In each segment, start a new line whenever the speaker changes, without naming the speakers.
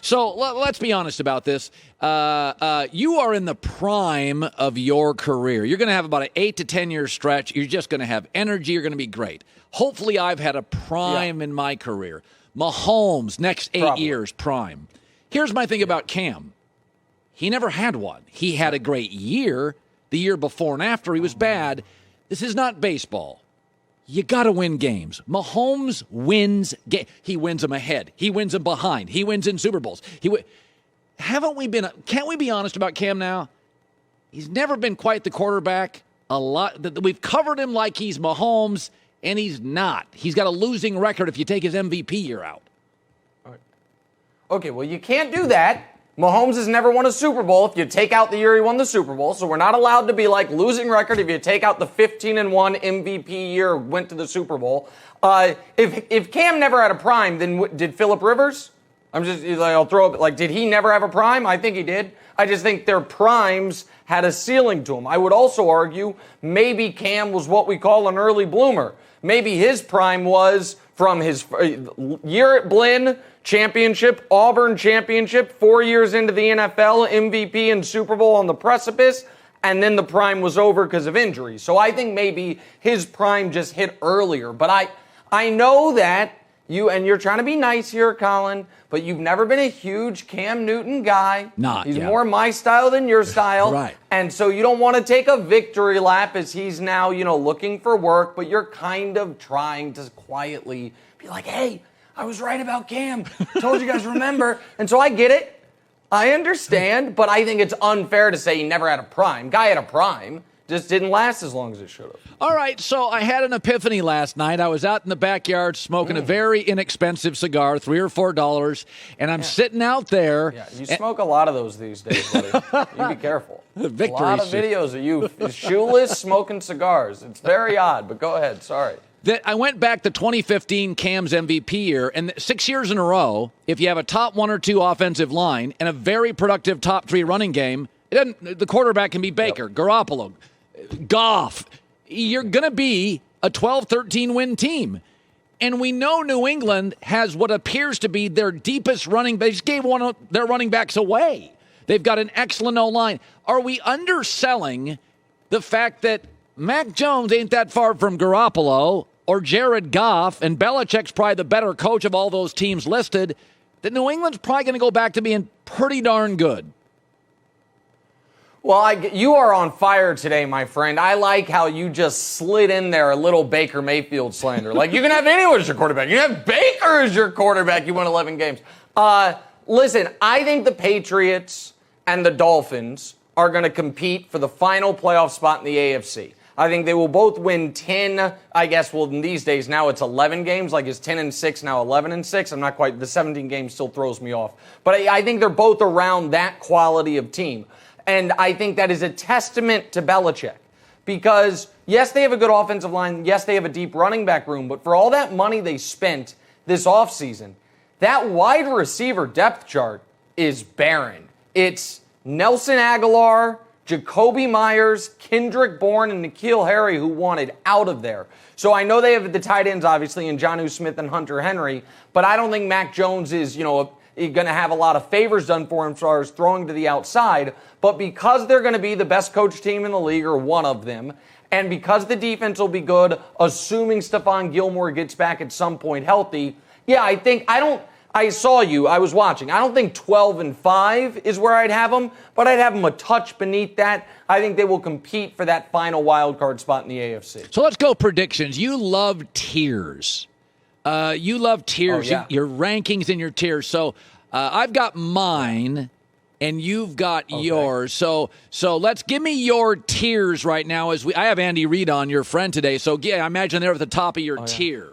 So let's be honest about this. You are in the prime of your career. You're going to have about an 8 to 10 year stretch. You're just going to have energy. You're going to be great. Hopefully, I've had a prime in my career. Mahomes, next 8 years, prime. Here's my thing about Cam. He never had one. He had a great year. The year before and after, he was bad. This is not baseball. You got to win games. Mahomes wins games. He wins them ahead. He wins them behind. He wins in Super Bowls. Can't we be honest about Cam now? He's never been quite the quarterback. We've covered him like he's Mahomes, and he's not. He's got a losing record if you take his MVP year out.
Okay, well, you can't do that. Mahomes has never won a Super Bowl if you take out the year he won the Super Bowl, so we're not allowed to be like losing record if you take out the 15-1 MVP year went to the Super Bowl. If Cam never had a prime, then did Phillip Rivers? I'll throw it, did he never have a prime? I think he did. I just think their primes had a ceiling to them. I would also argue maybe Cam was what we call an early bloomer. Maybe his prime was from his year at Blinn, championship, Auburn championship, 4 years into the NFL, MVP and Super Bowl on the precipice, and then the prime was over because of injury. So I think maybe his prime just hit earlier. But I know that you're trying to be nice here, Colin, but you've never been a huge Cam Newton guy. He's more my style than your style.
Right.
And so you don't want to take a victory lap as he's now, looking for work, but you're kind of trying to quietly be like, hey, I was right about Cam. Told you guys, remember. And so I get it. I understand, but I think it's unfair to say he never had a prime. Guy had a prime, just didn't last as long as it should have.
All right, so I had an epiphany last night. I was out in the backyard smoking a very inexpensive cigar, $3 or $4, and I'm sitting out there.
Yeah, you smoke a lot of those these days, buddy. You be careful. A lot of videos of you shoeless smoking cigars. It's very odd, but go ahead. Sorry.
I went back to 2015, Cam's MVP year, and 6 years in a row, if you have a top 1 or 2 offensive line and a very productive top 3 running game, the quarterback can be Baker, Garoppolo, Goff. You're going to be a 12-13 win team. And we know New England has what appears to be their deepest running. They just gave one of their running backs away. They've got an excellent O-line. Are we underselling the fact that Mac Jones ain't that far from Garoppolo or Jared Goff, and Belichick's probably the better coach of all those teams listed, that New England's probably going to go back to being pretty darn good?
Well, you are on fire today, my friend. I like how you just slid in there a little Baker Mayfield slander. Like, you can have anyone as your quarterback. You can have Baker as your quarterback. You won 11 games. Listen, I think the Patriots and the Dolphins are going to compete for the final playoff spot in the AFC. I think they will both win 10, I guess, well, in these days, now it's 11 games. Like, it's 10-6, now 11-6. I'm not quite, the 17 games still throws me off. But I think they're both around that quality of team. And I think that is a testament to Belichick. Because, yes, they have a good offensive line. Yes, they have a deep running back room. But for all that money they spent this offseason, that wide receiver depth chart is barren. It's Nelson Aguilar, Jacoby Myers, Kendrick Bourne, and N'Keal Harry who wanted out of there. So I know they have the tight ends, obviously, in Jonnu Smith and Hunter Henry, but I don't think Mac Jones is, going to have a lot of favors done for him as far as throwing to the outside. But because they're going to be the best coach team in the league, or one of them, and because the defense will be good, assuming Stephon Gilmore gets back at some point healthy, I saw you. I was watching. I don't think 12-5 is where I'd have them, but I'd have them a touch beneath that. I think they will compete for that final wild card spot in the AFC.
So let's go predictions. You love tiers. You love tiers.
Oh, yeah.
Your rankings and your tiers. So I've got mine, and you've got yours. So let's give me your tiers right now. I have Andy Reid on, your friend today. So yeah, I imagine they're at the top of your tier.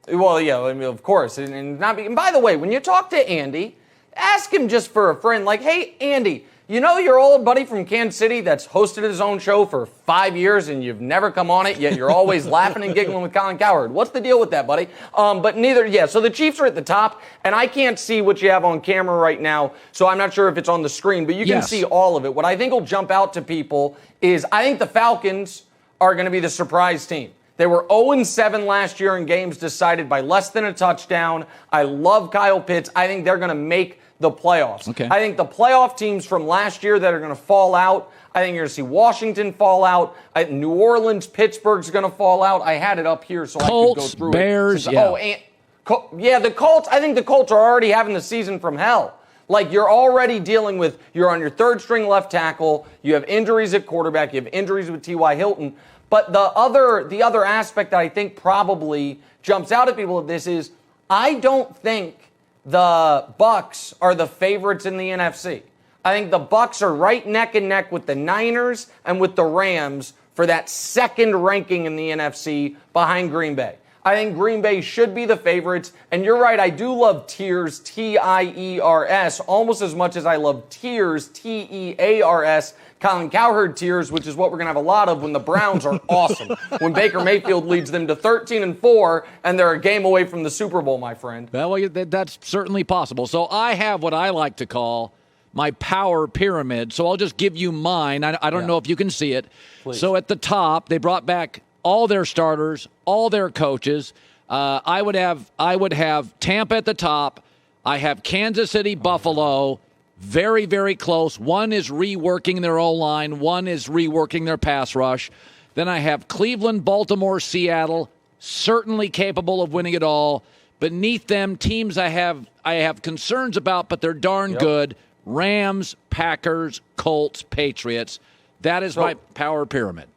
Well, yeah, I mean, of course. And by the way, when you talk to Andy, ask him just for a friend. Like, hey, Andy, your old buddy from Kansas City that's hosted his own show for 5 years and you've never come on it, yet you're always laughing and giggling with Colin Cowherd. What's the deal with that, buddy? So the Chiefs are at the top, and I can't see what you have on camera right now, so I'm not sure if it's on the screen, but you can see all of it. What I think will jump out to people is I think the Falcons are going to be the surprise team. They were 0-7 last year in games decided by less than a touchdown. I love Kyle Pitts. I think they're going to make the playoffs.
Okay.
I think the playoff teams from last year that are going to fall out, I think you're going to see Washington fall out. New Orleans, Pittsburgh's going to fall out. I had it up here so
Colts,
I could go through
Bears,
it.
yeah.
The Colts, I think the Colts are already having the season from hell. Like, you're already dealing with, you're on your third string left tackle, you have injuries at quarterback, you have injuries with T.Y. Hilton. But the other aspect that I think probably jumps out at people of this is, I don't think the Bucs are the favorites in the NFC. I think the Bucs are right neck and neck with the Niners and with the Rams for that second ranking in the NFC behind Green Bay. I think Green Bay should be the favorites. And you're right, I do love tiers, T-I-E-R-S, almost as much as I love tiers, T-E-A-R-S, Colin Cowherd tiers, which is what we're going to have a lot of when the Browns are awesome. When Baker Mayfield leads them to 13-4 and they're a game away from the Super Bowl, my friend.
Well, that's certainly possible. So I have what I like to call my power pyramid. So I'll just give you mine. I don't know if you can see it.
Please.
So at the top, they brought back all their starters, all their coaches. I would have Tampa at the top. I have Kansas City, Buffalo, very, very close. One is reworking their O-line. One is reworking their pass rush. Then I have Cleveland, Baltimore, Seattle, certainly capable of winning it all. Beneath them, teams I have concerns about, but they're darn good. Rams, Packers, Colts, Patriots. That is my power pyramid.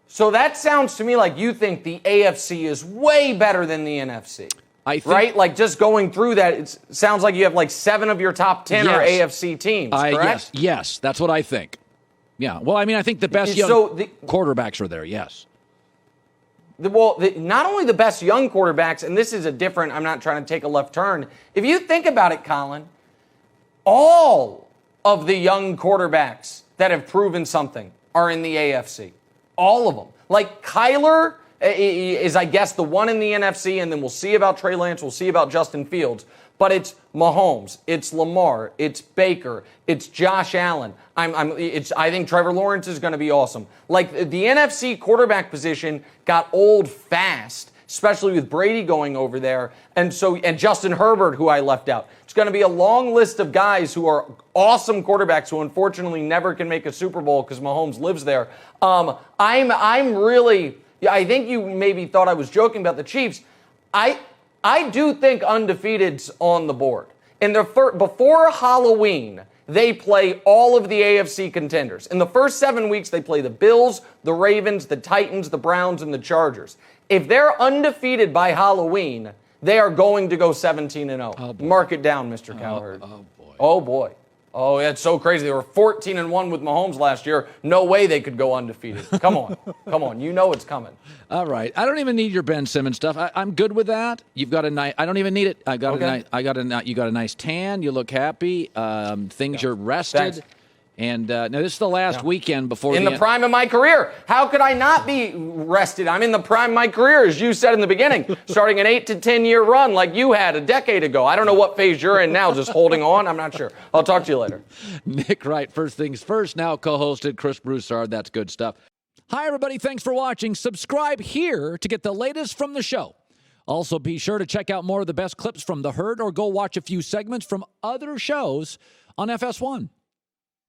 So that sounds to me like you think the AFC is way better than the NFC.
I think,
right? Like, just going through that, it sounds like you have like 7 of your top 10 are AFC teams, correct?
Yes, that's what I think. Yeah. Well, I mean, I think the best young quarterbacks are there, yes.
Not only the best young quarterbacks, and this is a different, I'm not trying to take a left turn. If you think about it, Colin, all of the young quarterbacks that have proven something are in the AFC. All of them. Like, Kyler is, I guess, the one in the NFC, and then we'll see about Trey Lance, we'll see about Justin Fields. But it's Mahomes, it's Lamar, it's Baker, it's Josh Allen. I think Trevor Lawrence is going to be awesome. Like, the NFC quarterback position got old fast, especially with Brady going over there, and Justin Herbert, who I left out. It's going to be a long list of guys who are awesome quarterbacks who unfortunately never can make a Super Bowl because Mahomes lives there. I think you maybe thought I was joking about the Chiefs. I do think undefeated's on the board. Before Halloween, they play all of the AFC contenders. In the first 7 weeks, they play the Bills, the Ravens, the Titans, the Browns, and the Chargers. If they're undefeated by Halloween, they are going to go 17-0.
Oh,
mark it down, Mr. Cowherd.
Oh, boy.
Oh, boy. Oh, that's so crazy. They were 14-1 with Mahomes last year. No way they could go undefeated. Come on. Come on. You know it's coming.
All right. I don't even need your Ben Simmons stuff. I'm good with that. You've got a nice. I don't even need it. You got a nice tan. You look happy. You're rested.
Thanks.
And now this is the last weekend before
in the prime of my career. How could I not be rested? I'm in the prime of my career, as you said in the beginning, starting an 8 to 10 year run like you had a decade ago. I don't know what phase you're in now, just holding on. I'm not sure. I'll talk to you later.
Nick Wright, first things first, now co-hosted Chris Broussard. That's good stuff. Hi, everybody. Thanks for watching. Subscribe here to get the latest from the show. Also, be sure to check out more of the best clips from The Herd or go watch a few segments from other shows on FS1.